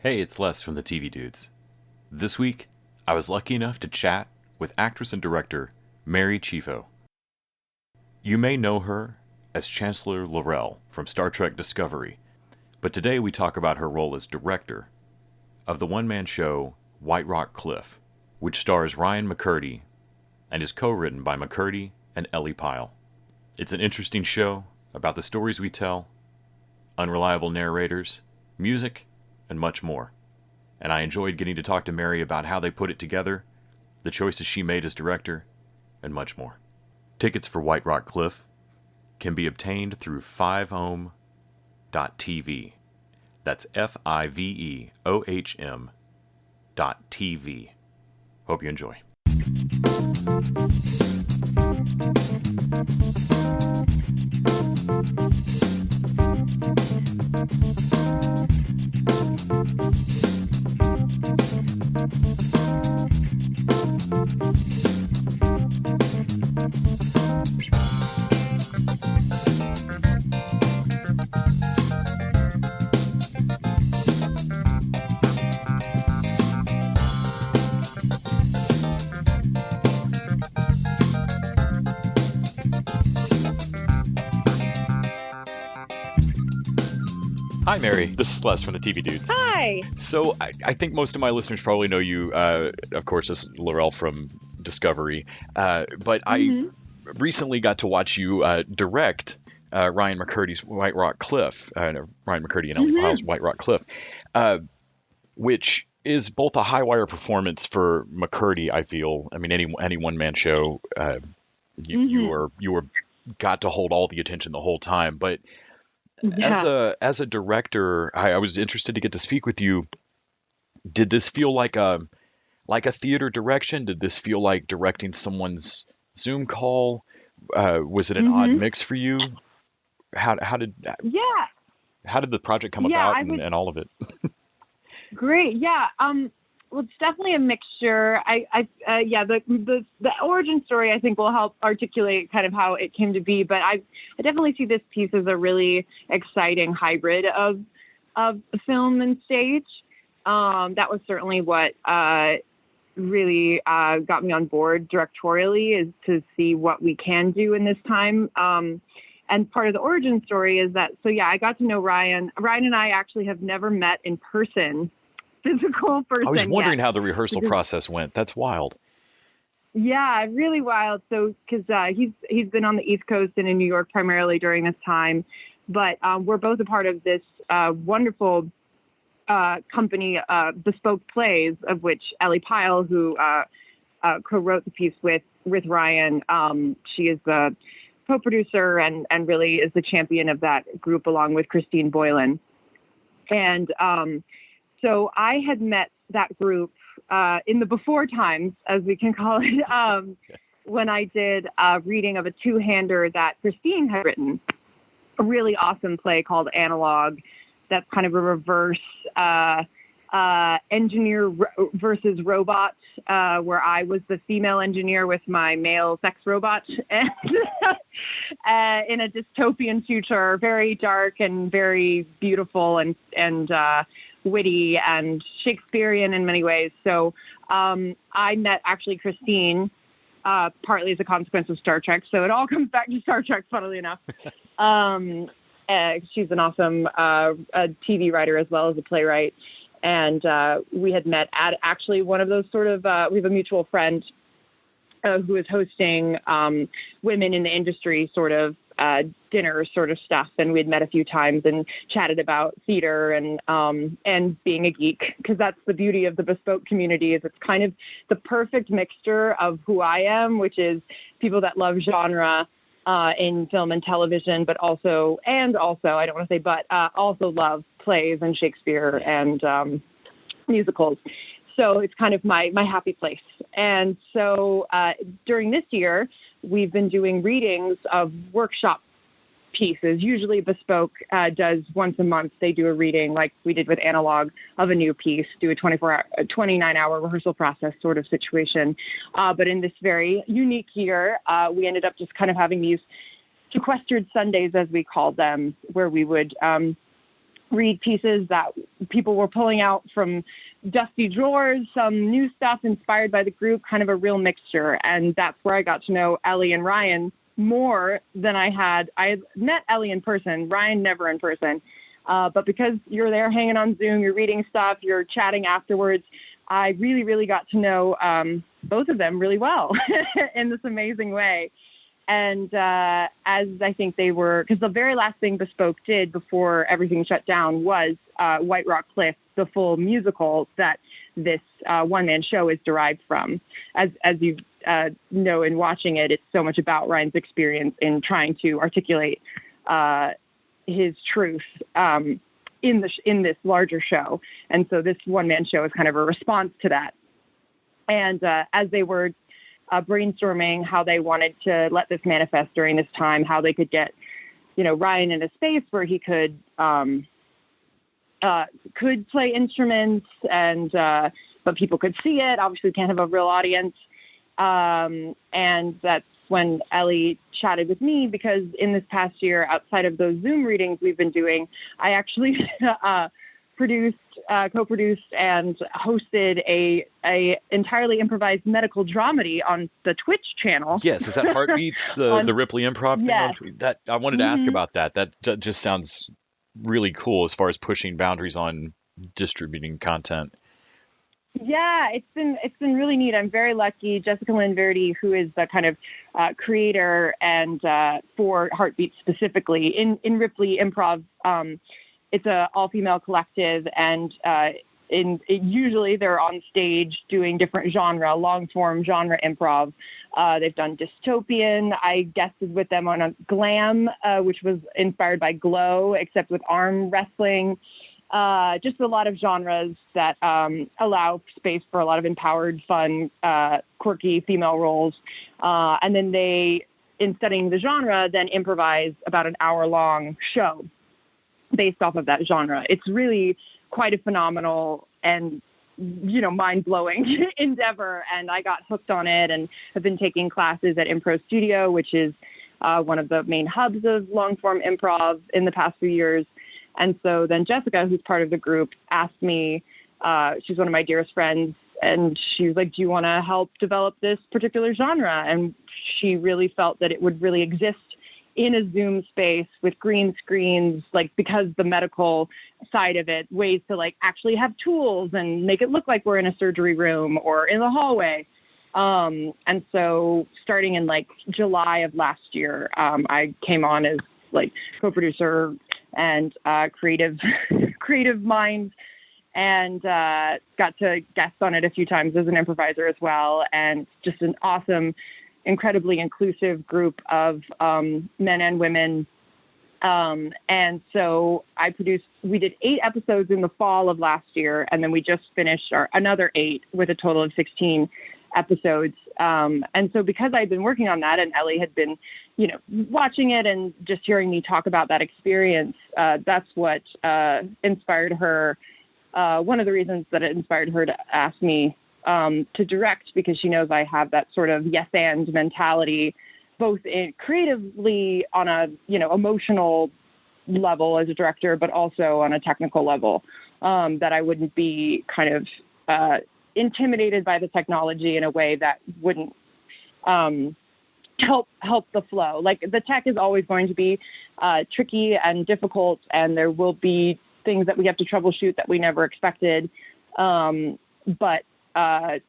Hey, it's Les from the TV Dudes. This week, I was lucky enough to chat with actress and director Mary Chieffo. You may know her as Chancellor Laurel from Star Trek Discovery, but today we talk about her role as director of the one-man show Whiterock Cliff, which stars Ryan McCurdy and is co-written by McCurdy and Ellie Pyle. It's an interesting show about the stories we tell, unreliable narrators, music, and much more. And I enjoyed getting to talk to Mary about how they put it together, the choices she made as director, and much more. Tickets for Whiterock Cliff can be obtained through fiveohm.tv. That's FIVEOHM.tv. Hope you enjoy. Hi, Mary. This is Les from the TV Dudes. Hi. So I think most of my listeners probably know you, of course, as Laurel from Discovery. But I recently got to watch you direct Ryan McCurdy's Whiterock Cliff, Ryan McCurdy and Ellie Pyle's Whiterock Cliff, which is both a high wire performance for McCurdy. I feel. I mean, any one man show, you were got to hold all the attention the whole time, but. Yeah. As a director, I was interested to get to speak with you. Did this feel like a theater direction? Did this feel like directing someone's Zoom call? Was it an odd mix for you? How did the project come about and all of it? Great. Yeah. Well, it's definitely a mixture. The origin story I think will help articulate kind of how it came to be. But I definitely see this piece as a really exciting hybrid of film and stage. That was certainly what really got me on board directorially, is to see what we can do in this time. And part of the origin story is that, I got to know Ryan. Ryan and I actually have never met in person. Physical person. I was wondering how the rehearsal process went. That's wild. Yeah, really wild. So, because he's been on the East Coast and in New York primarily during this time, but we're both a part of this wonderful company, Bespoke Plays, of which Ellie Pyle, who co-wrote the piece with Ryan, she is the co-producer and really is the champion of that group, along with Christine Boylan. And so I had met that group in the before times, as we can call it, when I did a reading of a two-hander that Christine had written, a really awesome play called Analog. That's kind of a reverse engineer versus robot, where I was the female engineer with my male sex robot, and in a dystopian future, very dark and very beautiful and witty and Shakespearean in many ways. So I met actually Christine partly as a consequence of Star Trek. So it all comes back to Star Trek, funnily enough. She's an awesome a TV writer as well as a playwright. And we had met at actually one of those sort of, we have a mutual friend who is hosting women in the industry sort of dinner sort of stuff, and we had met a few times and chatted about theater and being a geek, because that's the beauty of the Bespoke community, is it's kind of the perfect mixture of who I am, which is people that love genre in film and television, but also I don't want to say but also love plays and Shakespeare and musicals. So it's kind of my happy place. And so during this year, we've been doing readings of workshop pieces. Usually Bespoke does once a month. They do a reading like we did with Analog of a new piece, do a 29-hour rehearsal process sort of situation. But in this very unique year, we ended up just kind of having these sequestered Sundays, as we called them, where we would read pieces that people were pulling out from dusty drawers, some new stuff inspired by the group, kind of a real mixture. And that's where I got to know Ellie and Ryan more than I had. I met Ellie in person, Ryan never in person. But because you're there hanging on Zoom, you're reading stuff, you're chatting afterwards, I really, really got to know both of them really well in this amazing way. And as I think they were, because the very last thing Bespoke did before everything shut down was Whiterock Cliff, the full musical that this one-man show is derived from. As you know in watching it, it's so much about Ryan's experience in trying to articulate his truth in this larger show. And so this one-man show is kind of a response to that. And as they were brainstorming how they wanted to let this manifest during this time, how they could get, Ryan in a space where he could play instruments and, but people could see it. Obviously we can't have a real audience. And that's when Ellie chatted with me, because in this past year, outside of those Zoom readings we've been doing, I actually co-produced and hosted a entirely improvised medical dramedy on the Twitch channel. Yes, is that Heartbeats, the Ripley Improv thing? Yes. That I wanted to ask about that. That just sounds really cool as far as pushing boundaries on distributing content. Yeah, it's been really neat. I'm very lucky. Jessica Lynn Verdi, who is the kind of creator and for Heartbeats specifically in Ripley Improv. It's a all-female collective, and usually they're on stage doing different genre, long-form genre improv. They've done dystopian. I guested with them on a glam, which was inspired by Glow, except with arm wrestling. Just a lot of genres that allow space for a lot of empowered, fun, quirky female roles. And then they, in studying the genre, then improvise about an hour-long show based off of that genre. It's really quite a phenomenal and, mind-blowing endeavor. And I got hooked on it and have been taking classes at Impro Studio, which is one of the main hubs of long-form improv in the past few years. And so then Jessica, who's part of the group, asked me, she's one of my dearest friends, and she was like, do you want to help develop this particular genre? And she really felt that it would really exist in a Zoom space with green screens, because the medical side of it, ways to actually have tools and make it look like we're in a surgery room or in the hallway. And so starting in July of last year, I came on as co-producer and creative mind, and got to guest on it a few times as an improviser as well. And just an awesome, incredibly inclusive group of men and women. And so we did 8 episodes in the fall of last year, and then we just finished another 8 with a total of 16 episodes. And so because I'd been working on that, and Ellie had been, watching it and just hearing me talk about that experience, that's what inspired her. One of the reasons that it inspired her to ask me to direct, because she knows I have that sort of yes and mentality, both creatively on a, emotional level as a director, but also on a technical level, that I wouldn't be kind of intimidated by the technology in a way that wouldn't help the flow. The tech is always going to be tricky and difficult, and there will be things that we have to troubleshoot that we never expected. But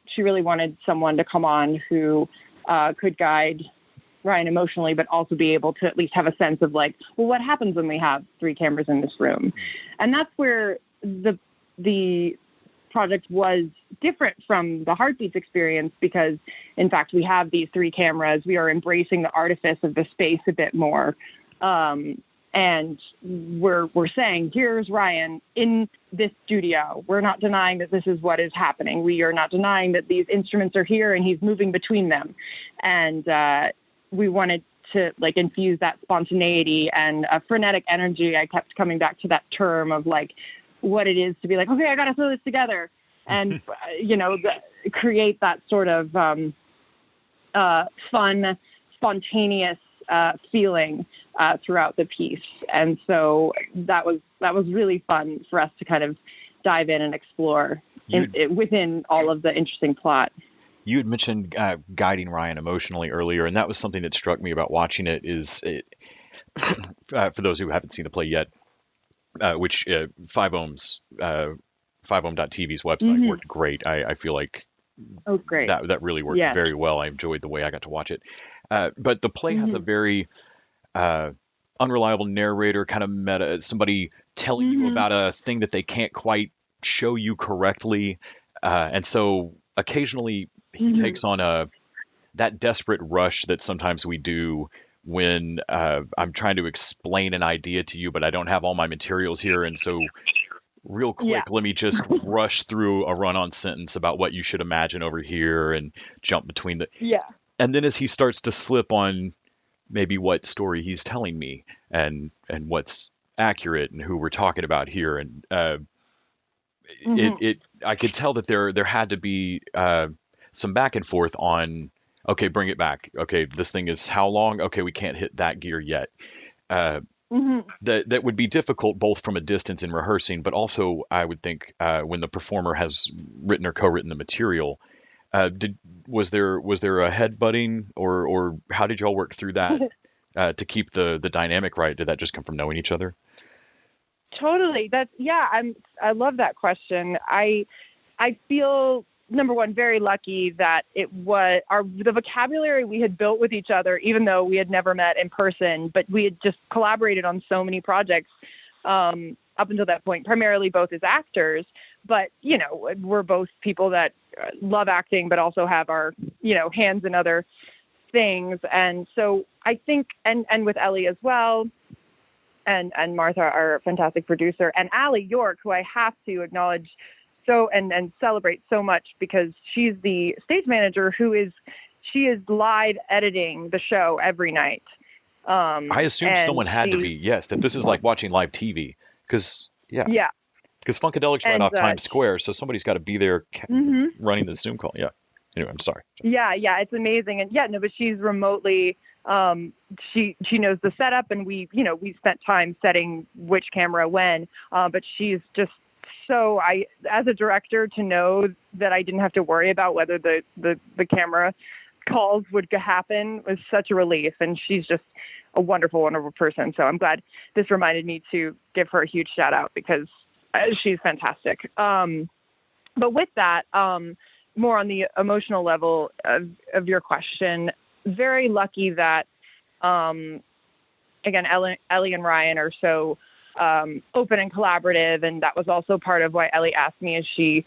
she really wanted someone to come on who could guide Ryan emotionally, but also be able to at least have a sense of what happens when we have 3 cameras in this room. And that's where the project was different from the Heartbeats experience, because in fact we have these 3 cameras. We are embracing the artifice of the space a bit more. And we're saying, here's Ryan in this studio. We're not denying that this is what is happening. We are not denying that these instruments are here and he's moving between them. And we wanted to infuse that spontaneity and a frenetic energy. I kept coming back to that term of what it is to be okay, I got to throw this together and, create that sort of fun, spontaneous feeling throughout the piece. And so that was was really fun for us to kind of dive in and explore within all of the interesting plot. You had mentioned guiding Ryan emotionally earlier, and that was something that struck me about watching it. For those who haven't seen the play yet, which 5ohm's 5ohm.tv's website worked great. I feel like great. that really worked very well. I enjoyed the way I got to watch it. But the play has a very unreliable narrator, kind of meta, somebody telling you about a thing that they can't quite show you correctly. And so occasionally he takes on that desperate rush that sometimes we do when I'm trying to explain an idea to you, but I don't have all my materials here. And so real quick, let me just rush through a run-on sentence about what you should imagine over here and jump between and then as he starts to slip on maybe what story he's telling me and what's accurate and who we're talking about here. And I could tell that there had to be some back and forth on, okay, bring it back. Okay, this thing is how long? Okay, we can't hit that gear yet. That would be difficult both from a distance in rehearsing, but also I would think when the performer has written or co-written the material. Was there a headbutting or how did y'all work through that to keep the dynamic right? Did that just come from knowing each other? Totally. I love that question. I feel, number one, very lucky that it was the vocabulary we had built with each other, even though we had never met in person, but we had just collaborated on so many projects up until that point, primarily both as actors. But, we're both people that love acting, but also have our, hands in other things. And so I think, and with Ellie as well, and Martha, our fantastic producer, and Allie York, who I have to acknowledge and celebrate so much because she's the stage manager she is live editing the show every night. I assumed someone had to be, yes, that this is like watching live TV because Funkadelic's right off Times Square, so somebody's got to be there running the Zoom call. Yeah. Anyway, I'm sorry. Yeah, it's amazing, and but she's remotely. She knows the setup, and we spent time setting which camera when. But she's just so as a director, to know that I didn't have to worry about whether the camera calls would happen was such a relief, and she's just a wonderful, wonderful person. So I'm glad this reminded me to give her a huge shout out because she's fantastic. But with that, more on the emotional level of your question, very lucky that, again, Ellie and Ryan are so open and collaborative. And that was also part of why Ellie asked me, as she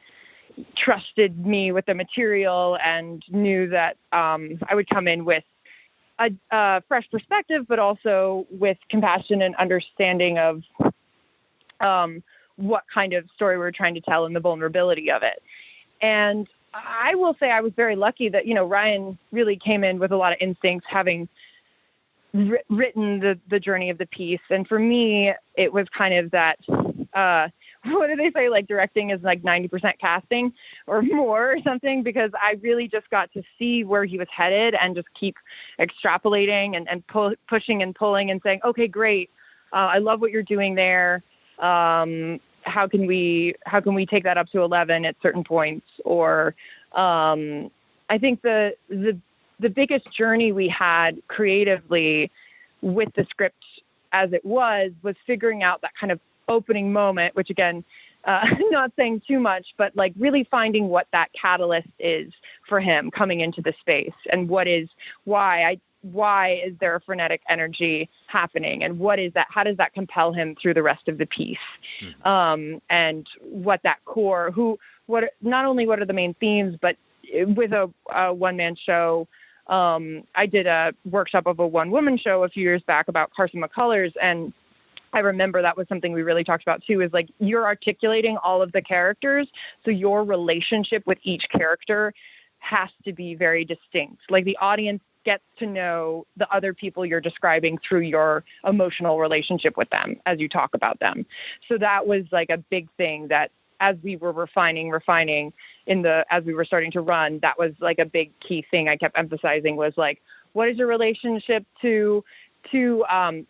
trusted me with the material and knew that I would come in with a fresh perspective, but also with compassion and understanding of what kind of story we're trying to tell and the vulnerability of it. And I will say I was very lucky that, Ryan really came in with a lot of instincts, having written the journey of the piece. And for me, it was kind of that, what do they say? Like directing is like 90% casting or more or something, because I really just got to see where he was headed and just keep extrapolating and pushing and pulling and saying, okay, great. I love what you're doing there. How can we take that up to 11 at certain points? Or I think the biggest journey we had creatively with the script as it was figuring out that kind of opening moment, which again, not saying too much, but like really finding what that catalyst is for him coming into the space, and why is there a frenetic energy happening, and what is that? How does that compel him through the rest of the piece? And what that core, not only what are the main themes, but with a one-man show, I did a workshop of a one-woman show a few years back about Carson McCullers, and I remember that was something we really talked about too, is like you're articulating all of the characters, so your relationship with each character has to be very distinct. Like the audience gets to know the other people you're describing through your emotional relationship with them as you talk about them. So that was like a big thing that as we were refining as we were starting to run, that was like a big key thing I kept emphasizing was like, what is your relationship to to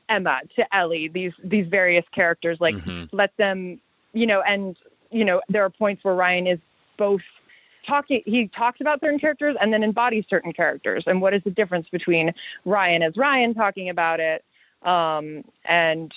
Emma, to Ellie, these various characters, like let them, and, there are points where Ryan is both he talks about certain characters and then embodies certain characters. And what is the difference between Ryan as Ryan talking about it, and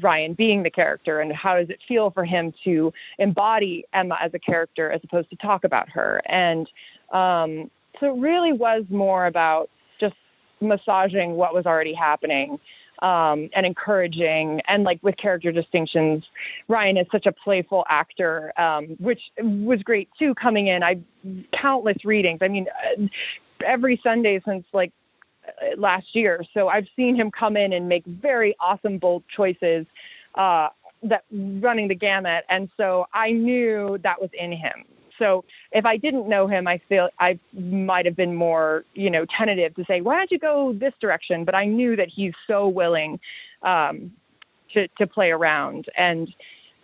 Ryan being the character, and how does it feel for him to embody Emma as a character as opposed to talk about her? And so it really was more about just massaging what was already happening, and encouraging, and like with character distinctions. Ryan is such a playful actor, which was great too, coming in. Countless readings. I mean, every Sunday since like last year. So I've seen him come in and make very awesome, bold choices, that running the gamut. And so I knew that was in him. So if I didn't know him, I feel I might have been more, tentative to say, why don't you go this direction? But I knew that he's so willing to play around. And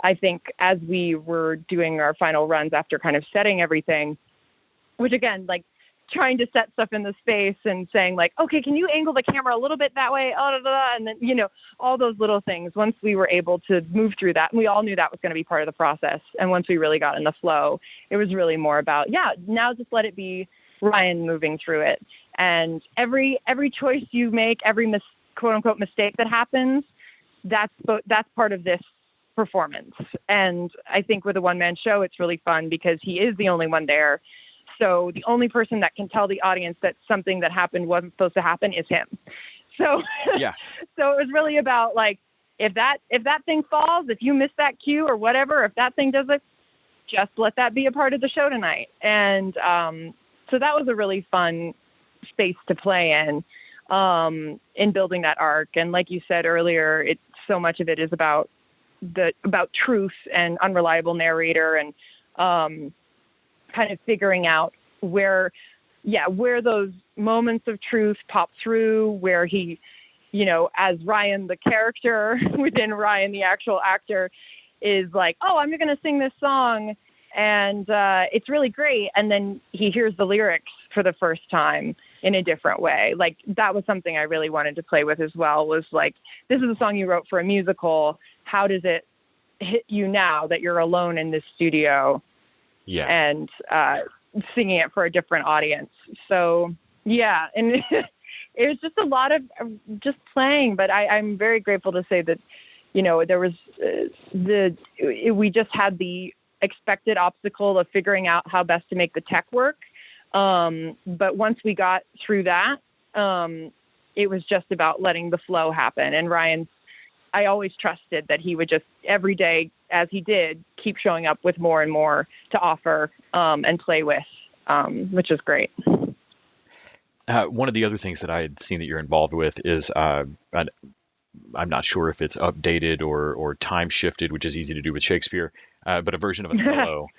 I think as we were doing our final runs after kind of setting everything, which again, like trying to set stuff in the space and saying like, okay, can you angle the camera a little bit that way? And then, all those little things. Once we were able to move through that, and we all knew that was going to be part of the process. And once we really got in the flow, it was really more about, now just let it be Ryan moving through it. And every choice you make, every quote unquote mistake that happens, that's part of this performance. And I think with a one-man show, it's really fun because he is the only one there. So the only person that can tell the audience that something that happened wasn't supposed to happen is him. So, yeah. So it was really about like, if that thing falls, if you miss that cue or whatever, if that thing does it, just let that be a part of the show tonight. And so that was a really fun space to play in building that arc. And like you said earlier, so much of it is about truth and unreliable narrator, and kind of figuring out where those moments of truth pop through, where he, as Ryan, the character within Ryan, the actual actor, is like, oh, I'm going to sing this song and it's really great. And then he hears the lyrics for the first time in a different way. Like that was something I really wanted to play with as well, was like, this is a song you wrote for a musical. How does it hit you now that you're alone in this studio? Yeah. And singing it for a different audience. So, yeah. And it was just a lot of just playing. But I'm very grateful to say that, there was we just had the expected obstacle of figuring out how best to make the tech work. But once we got through that, it was just about letting the flow happen. And I always trusted that he would just every day, as he did, keep showing up with more and more to offer and play with, which is great. One of the other things that I had seen that you're involved with is, I'm not sure if it's updated or time shifted, which is easy to do with Shakespeare, but a version of Othello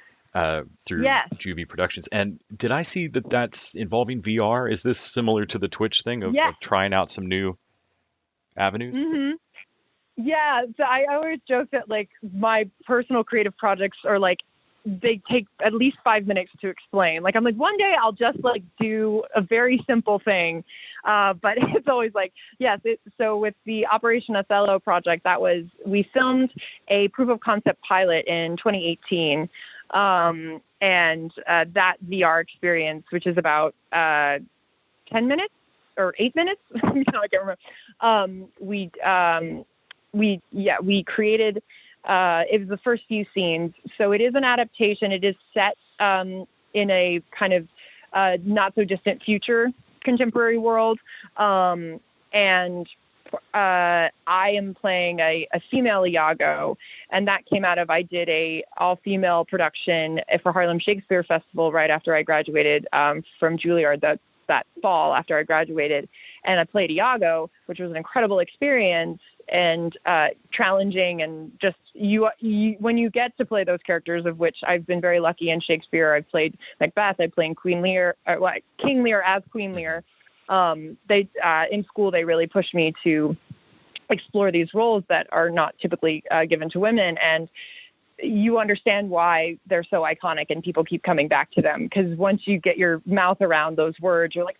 through Juvie Productions. And did I see that that's involving VR? Is this similar to the Twitch thing of trying out some new avenues? Mm-hmm. Yeah, so I always joke that like my personal creative projects are like, they take at least 5 minutes to explain. Like I'm like, one day I'll just like do a very simple thing. But it's always like, yes. So with the Operation Othello project, we filmed a proof of concept pilot in 2018. And that VR experience, which is about 10 minutes or 8 minutes, I can't remember. We created, it was the first few scenes. So it is an adaptation. It is set in a kind of not so distant future contemporary world. And I am playing a female Iago, and that came out of, I did a all-female production for Harlem Shakespeare Festival right after I graduated from Juilliard that fall after I graduated. And I played Iago, which was an incredible experience and challenging, and just you when you get to play those characters, of which I've been very lucky in Shakespeare. I've played Macbeth, I played King Lear as Queen Lear. They in school they really pushed me to explore these roles that are not typically given to women, and you understand why they're so iconic and people keep coming back to them, because once you get your mouth around those words, you're like,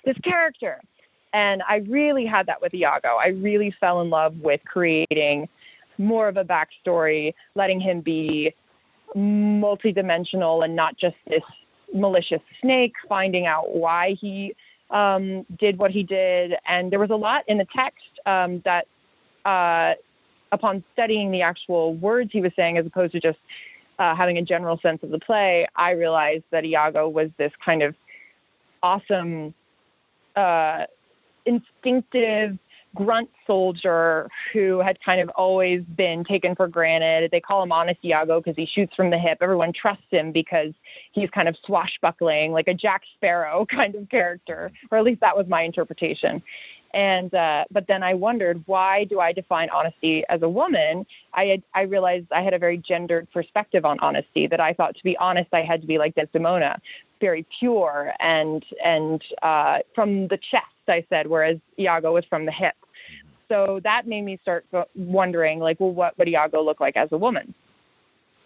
this character. And I really had that with Iago. I really fell in love with creating more of a backstory, letting him be multidimensional and not just this malicious snake, finding out why he did what he did. And there was a lot in the text that upon studying the actual words he was saying, as opposed to just having a general sense of the play, I realized that Iago was this kind of awesome, instinctive grunt soldier who had kind of always been taken for granted. They call him Honest Iago because he shoots from the hip. Everyone trusts him because he's kind of swashbuckling, like a Jack Sparrow kind of character, or at least that was my interpretation. And but then I wondered, why do I define honesty as a woman? I realized I had a very gendered perspective on honesty, that I thought to be honest, I had to be like Desdemona, very pure and from the chest, I said, whereas Iago was from the hip. So that made me start wondering, like, well, what would Iago look like as a woman?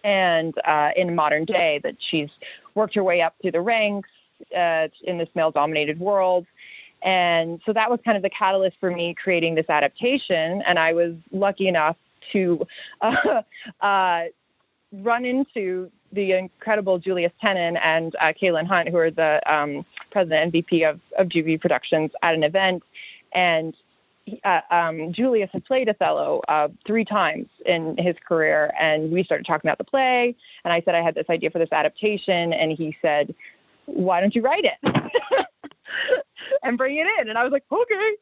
And in modern day, that she's worked her way up through the ranks in this male-dominated world. And so that was kind of the catalyst for me creating this adaptation. And I was lucky enough to run into the incredible Julius Tennant and Kaylin Hunt, who are the president and VP of GV Productions, at an event. And Julius had played Othello 3 times in his career. And we started talking about the play. And I said I had this idea for this adaptation. And he said, why don't you write it? And bring it in. And I was like, okay.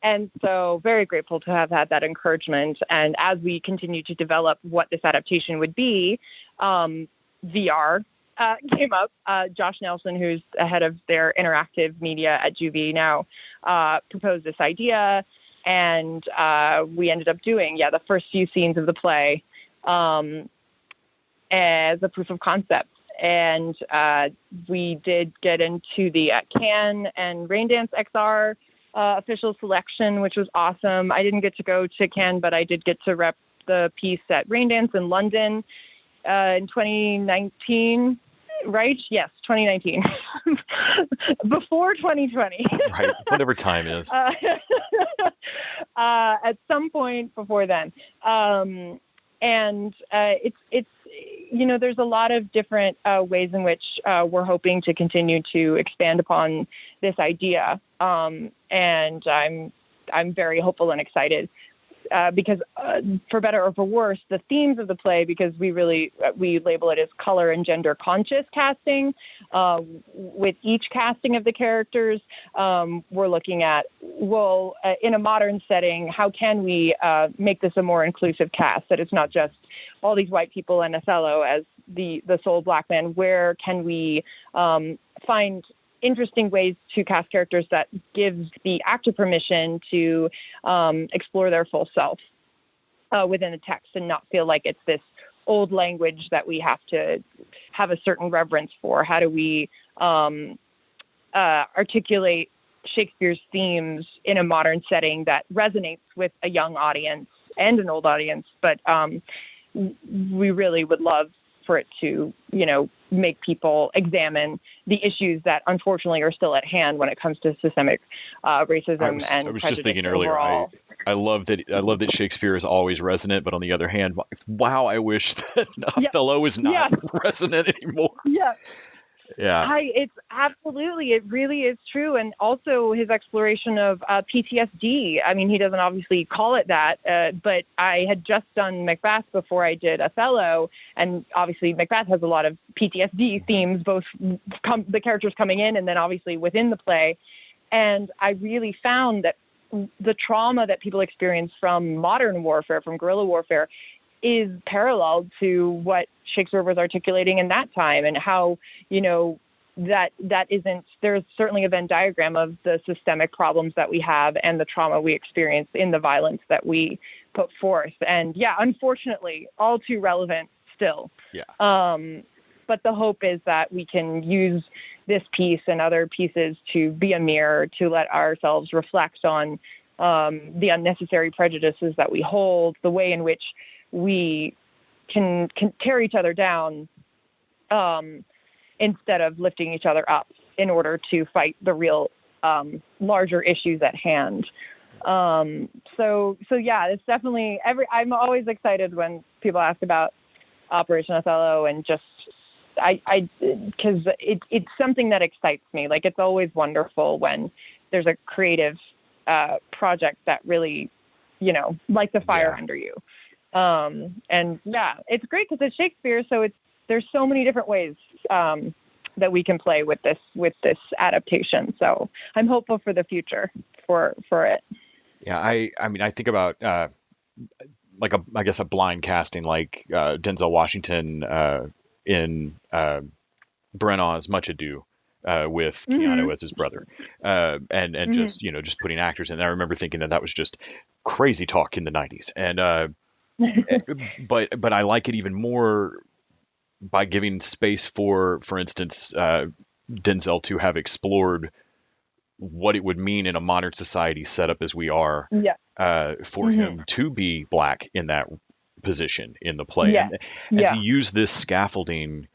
And so very grateful to have had that encouragement. And as we continue to develop what this adaptation would be, VR came up. Josh Nelson, who's the head of their interactive media at Juvie now, proposed this idea. And we ended up doing, the first few scenes of the play as a proof of concept. And we did get into the Cannes and Raindance XR official selection, which was awesome. I didn't get to go to Cannes, but I did get to rep the piece at Raindance in London in 2019, right? Yes, 2019. Before 2020. Right, whatever time is. At some point before then. And it's there's a lot of different ways in which we're hoping to continue to expand upon this idea. And I'm very hopeful and excited because for better or for worse, the themes of the play, because we label it as color and gender conscious casting. With each casting of the characters, we're looking at, in a modern setting, how can we make this a more inclusive cast, that it's not just all these white people and Othello as the sole black man. Where can we find interesting ways to cast characters that gives the actor permission to explore their full self within the text and not feel like it's this old language that we have to have a certain reverence for? How do we articulate Shakespeare's themes in a modern setting that resonates with a young audience and an old audience? But we really would love for it to, make people examine the issues that unfortunately are still at hand when it comes to systemic racism and I was just thinking overall. earlier, I love that Shakespeare is always resonant, but on the other hand, wow, I wish that Othello is not resonant anymore. Yeah. Yeah. It's absolutely, it really is true. And also his exploration of PTSD. I mean, he doesn't obviously call it that, but I had just done Macbeth before I did Othello. And obviously Macbeth has a lot of PTSD themes, both the characters coming in and then obviously within the play. And I really found that the trauma that people experience from modern warfare, from guerrilla warfare, is parallel to what Shakespeare was articulating in that time, and how, that isn't, there's certainly a Venn diagram of the systemic problems that we have and the trauma we experience in the violence that we put forth. And unfortunately, all too relevant still. Yeah. But the hope is that we can use this piece and other pieces to be a mirror, to let ourselves reflect on the unnecessary prejudices that we hold, the way in which we can tear each other down instead of lifting each other up in order to fight the real larger issues at hand. So yeah, it's definitely I'm always excited when people ask about Operation Othello, and just, because it's something that excites me. Like, it's always wonderful when there's a creative project that really, lights a fire under you. And yeah, it's great because it's Shakespeare. So there's so many different ways that we can play with this adaptation. So I'm hopeful for the future for it. Yeah, I think about I guess a blind casting like Denzel Washington in Brennan's Much Ado with Keanu as his brother, and just putting actors in. And I remember thinking that was just crazy talk in the '90s, and but I like it even more by giving space for instance, Denzel to have explored what it would mean in a modern society set up as we are, for him to be black in that position in the play, and to use this scaffolding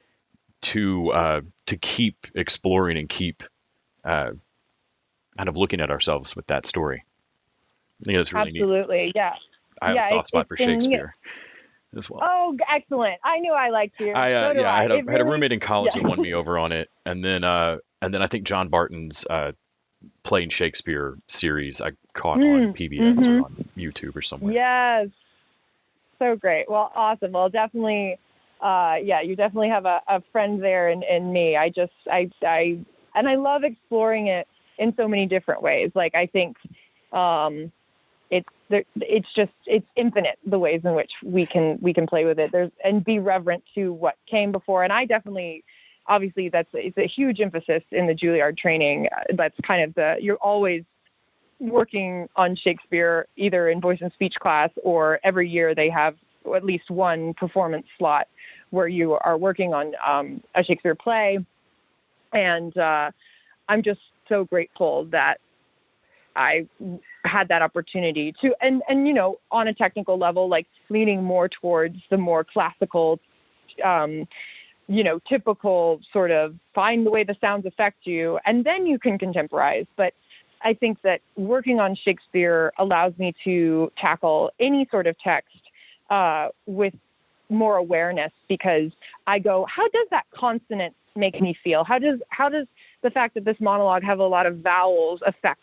to keep exploring and keep kind of looking at ourselves with that story. I think that's really absolutely neat. Yeah, I have a soft spot for Shakespeare as well. Oh, excellent! I knew I liked you. I had a roommate in college that won me over on it, and then I think John Barton's Playing Shakespeare series I caught on PBS or on YouTube or somewhere. Yes, so great. Well, awesome. Well, definitely, you definitely have a friend there in me. I love exploring it in so many different ways. Like, I think it's infinite, the ways in which we can play with it. And be reverent to what came before. And I definitely, obviously, it's a huge emphasis in the Juilliard training. That's kind of you're always working on Shakespeare, either in voice and speech class, or every year they have at least one performance slot where you are working on a Shakespeare play. And I'm just so grateful that I had that opportunity to, and on a technical level, like leaning more towards the more classical, typical sort of find the way the sounds affect you, and then you can contemporize. But I think that working on Shakespeare allows me to tackle any sort of text with more awareness, because I go, how does that consonant make me feel? How does the fact that this monologue have a lot of vowels affect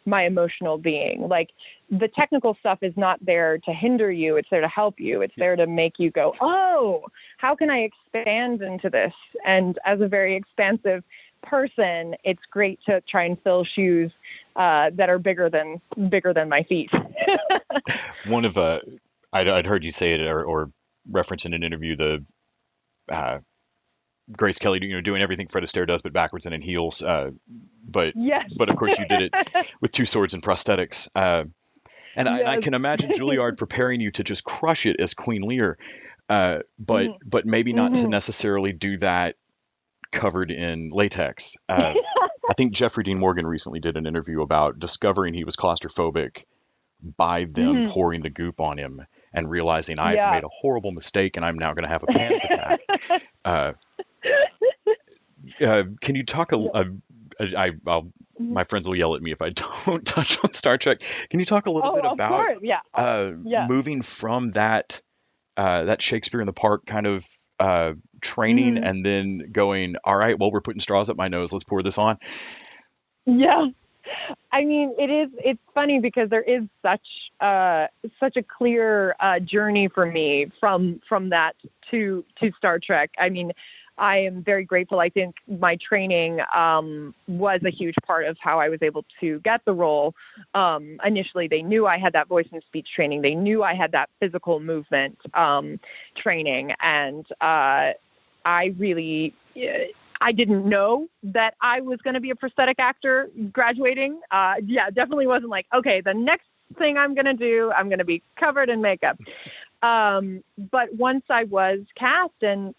my emotional being? Like, the technical stuff is not there to hinder you. It's there to help you. It's there to make you go, oh, how can I expand into this? And as a very expansive person, it's great to try and fill shoes that are bigger than my feet. One of I'd heard you say it or reference in an interview the Grace Kelly, doing everything Fred Astaire does, but backwards and in heels. But of course you did it with two swords and prosthetics. And I can imagine Juilliard preparing you to just crush it as Queen Lear, but maybe not to necessarily do that covered in latex. I think Jeffrey Dean Morgan recently did an interview about discovering he was claustrophobic by them pouring the goop on him and realizing I've made a horrible mistake and I'm now going to have a panic attack. Can you talk my friends will yell at me if I don't touch on Star Trek. Can you talk a little bit about moving from that Shakespeare in the Park kind of training and then going, all right, well, we're putting straws up my nose, let's pour this on? Yeah. I mean, it's funny because there is such a clear journey for me from that to Star Trek. I mean, I am very grateful. I think my training was a huge part of how I was able to get the role. Initially, they knew I had that voice and speech training. They knew I had that physical movement training. And I didn't know that I was going to be a prosthetic actor graduating. Definitely wasn't like, okay, the next thing I'm going to do, I'm going to be covered in makeup. But once I was cast, and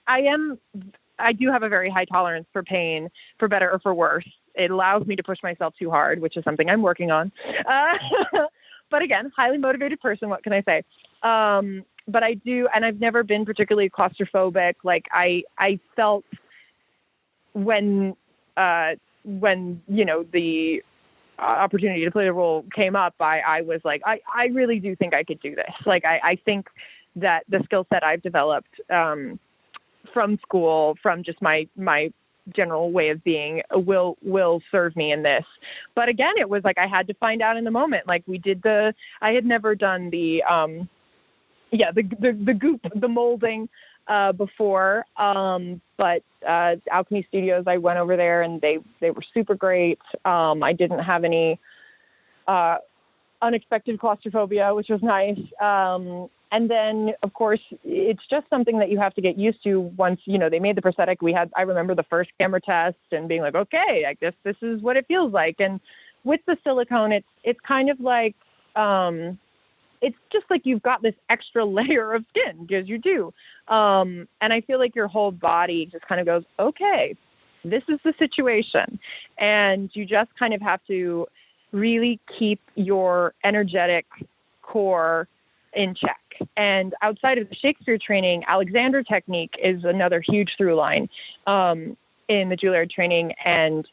I do have a very high tolerance for pain, for better or for worse. It allows me to push myself too hard, which is something I'm working on. But again, highly motivated person, what can I say? But I do, and I've never been particularly claustrophobic. Like I felt when the opportunity to play the role came up, I was like, I really do think I could do this. Like, I think that the skill set I've developed from school, from just my general way of being, will serve me in this. But again, it was like I had to find out in the moment. Like, I had never done the goop, the molding before. But Alchemy Studios, I went over there and they were super great. I didn't have any unexpected claustrophobia, which was nice. And then, of course, it's just something that you have to get used to once, they made the prosthetic. I remember the first camera test and being like, okay, I guess this is what it feels like. And with the silicone, it's kind of like, it's just like you've got this extra layer of skin, because you do. And I feel like your whole body just kind of goes, okay, this is the situation. And you just kind of have to really keep your energetic core in check. And outside of the Shakespeare training, Alexander technique is another huge through line in the Juilliard training. And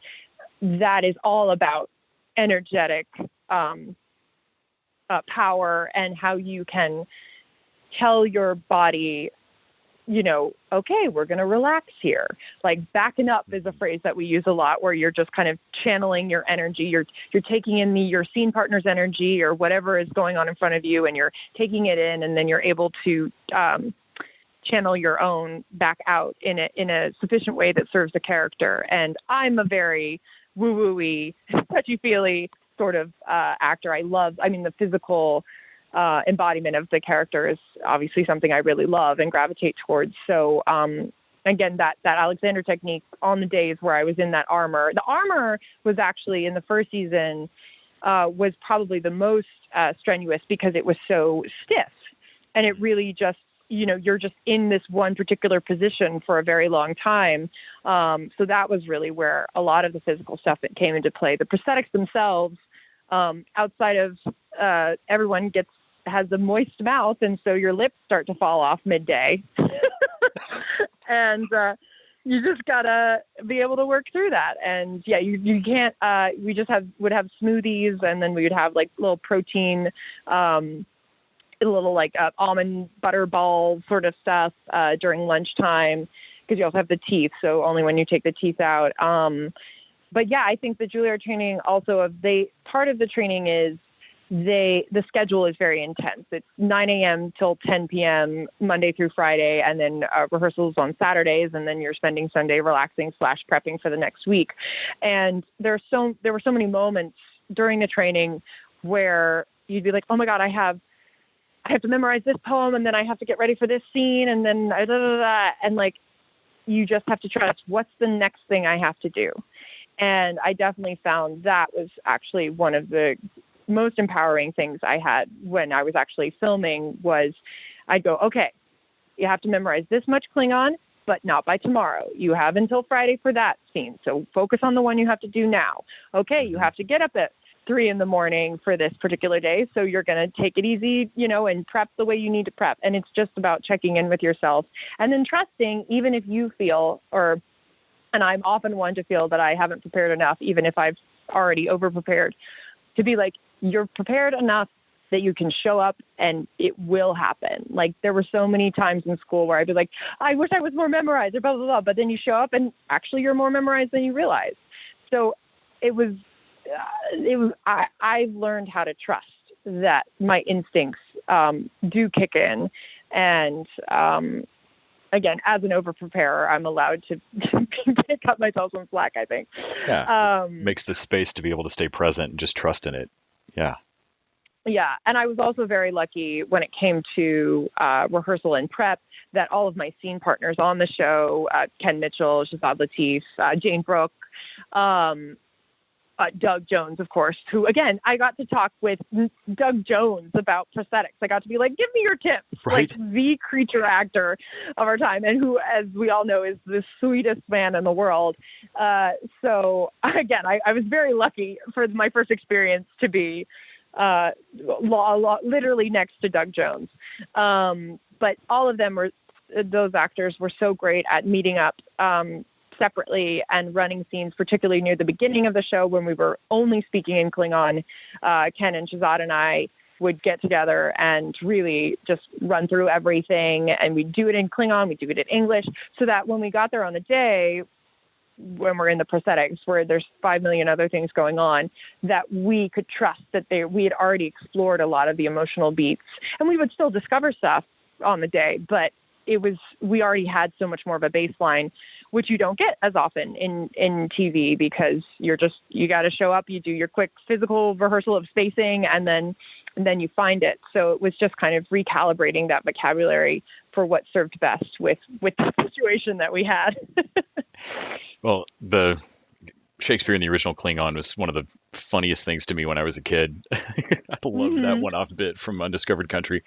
that is all about energetic power and how you can tell your body, okay, we're going to relax here. Like, backing up is a phrase that we use a lot, where you're just kind of channeling your energy. You're taking in your scene partner's energy or whatever is going on in front of you, and you're taking it in, and then you're able to channel your own back out in a sufficient way that serves the character. And I'm a very woo-woo-y, touchy-feely sort of actor. The physical embodiment of the character is obviously something I really love and gravitate towards. So again, that Alexander technique on the days where I was in that armor, the armor was actually in the first season was probably the most strenuous, because it was so stiff, and it really just, you're just in this one particular position for a very long time. So that was really where a lot of the physical stuff that came into play. The prosthetics themselves, outside of everyone has a moist mouth, and so your lips start to fall off midday. And you just gotta be able to work through that. And yeah, you can't, we just would have smoothies, and then we would have like little protein, little like almond butter balls sort of stuff during lunchtime, because you also have the teeth. So only when you take the teeth out. But yeah, I think the Juilliard training also, part of the training is the schedule is very intense. It's 9 a.m. till 10 p.m. Monday through Friday, and then rehearsals on Saturdays, and then you're spending Sunday relaxing / prepping for the next week. And there were so many moments during the training where you'd be like, oh my God, I have to memorize this poem, and then I have to get ready for this scene, and then and like, you just have to trust, what's the next thing I have to do. And I definitely found that was actually one of the most empowering things I had when I was actually filming. Was I'd go, okay, you have to memorize this much Klingon, but not by tomorrow. You have until Friday for that scene. So focus on the one you have to do now. Okay, you have to get up at 3 a.m. for this particular day. So you're going to take it easy, and prep the way you need to prep. And it's just about checking in with yourself, and then trusting, even if you feel, and I'm often one to feel that I haven't prepared enough, even if I've already over-prepared, to be like, you're prepared enough that you can show up and it will happen. Like, there were so many times in school where I'd be like, I wish I was more memorized, or blah, blah, blah. But then you show up and actually you're more memorized than you realize. So I've learned how to trust that my instincts do kick in. And again, as an over-preparer, I'm allowed to cut myself some slack, I think. Yeah, makes the space to be able to stay present and just trust in it. Yeah. Yeah, and I was also very lucky when it came to rehearsal and prep that all of my scene partners on the show, Ken Mitchell, Shazad Latif, Jane Brooke, Doug Jones, of course, who, again, I got to talk with Doug Jones about prosthetics. I got to be like, give me your tips. Right. Like, the creature actor of our time, and who, as we all know, is the sweetest man in the world. So, again, I was very lucky for my first experience to be literally next to Doug Jones. But all of them those actors were so great at meeting up separately and running scenes, particularly near the beginning of the show when we were only speaking in Klingon. Ken and Shazad and I would get together and really just run through everything. And we'd do it in Klingon, we'd do it in English, so that when we got there on the day, when we're in the prosthetics where there's 5 million other things going on, that we could trust that we had already explored a lot of the emotional beats. And we would still discover stuff on the day, but we already had so much more of a baseline, which you don't get as often in TV, because you got to show up, you do your quick physical rehearsal of spacing, and then you find it. So it was just kind of recalibrating that vocabulary for what served best with the situation that we had. Well, the Shakespeare in the original Klingon was one of the funniest things to me when I was a kid. I loved that one-off bit from Undiscovered Country.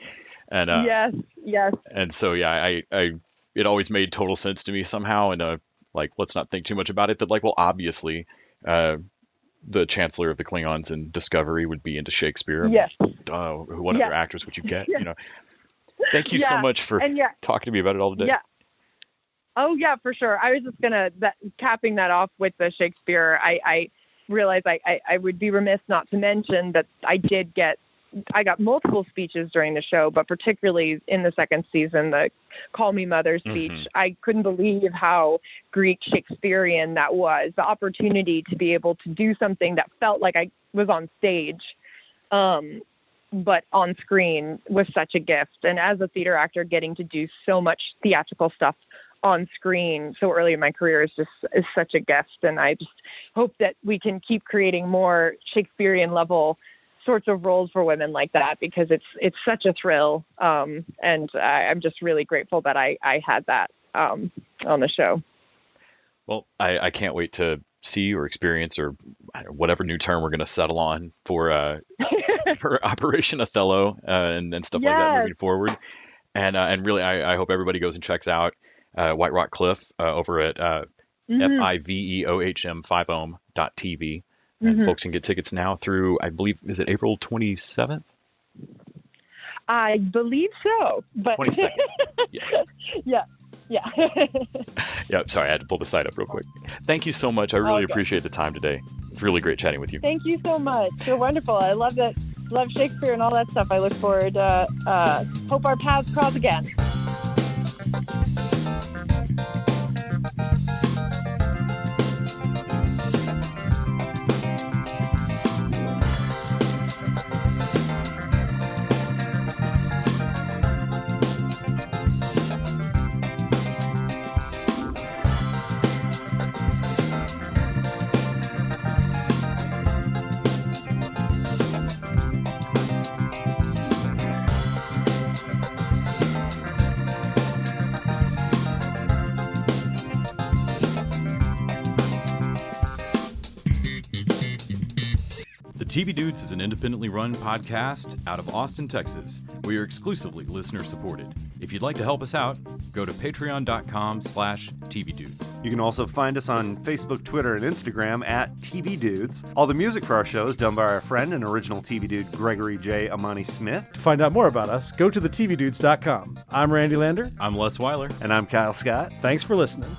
And yes. And so, yeah, it always made total sense to me somehow. And like, let's not think too much about it. That like, well, obviously, the Chancellor of the Klingons in Discovery would be into Shakespeare. Yes. What other actress would you get? Yeah. You know. Thank you so much for talking to me about it all today. Yeah. Oh yeah, for sure. I was just capping that off with the Shakespeare. I realized I would be remiss not to mention that I got multiple speeches during the show, but particularly in the second season, the Call Me Mother speech. Mm-hmm. I couldn't believe how Greek Shakespearean that was. The opportunity to be able to do something that felt like I was on stage, but on screen was such a gift. And as a theater actor, getting to do so much theatrical stuff on screen so early in my career is such a gift. And I just hope that we can keep creating more Shakespearean level sorts of roles for women like that, because it's such a thrill. And I'm just really grateful that I had that on the show. Well, I can't wait to see or experience, or whatever new term we're going to settle on for Operation Othello and stuff like that moving forward. And really, I hope everybody goes and checks out Whiterock Cliff over at FIVEOHM5ohm.tv. And folks can get tickets now through, I believe, is it April 27th? I believe so. But 22nd. Yes. Yeah. Yeah. Sorry, I had to pull the site up real quick. Thank you so much. I really appreciate the time today. It's really great chatting with you. Thank you so much. You're wonderful. I love Shakespeare and all that stuff. I look forward to hope our paths cross again. TV Dudes is an independently run podcast out of Austin, Texas. We are exclusively listener supported. If you'd like to help us out, go to patreon.com/TVDudes. You can also find us on Facebook, Twitter, and Instagram at TV Dudes. All the music for our show is done by our friend and original TV Dude, Gregory J. Amani Smith. To find out more about us, go to thetvdudes.com. I'm Randy Lander. I'm Les Weiler. And I'm Kyle Scott. Thanks for listening.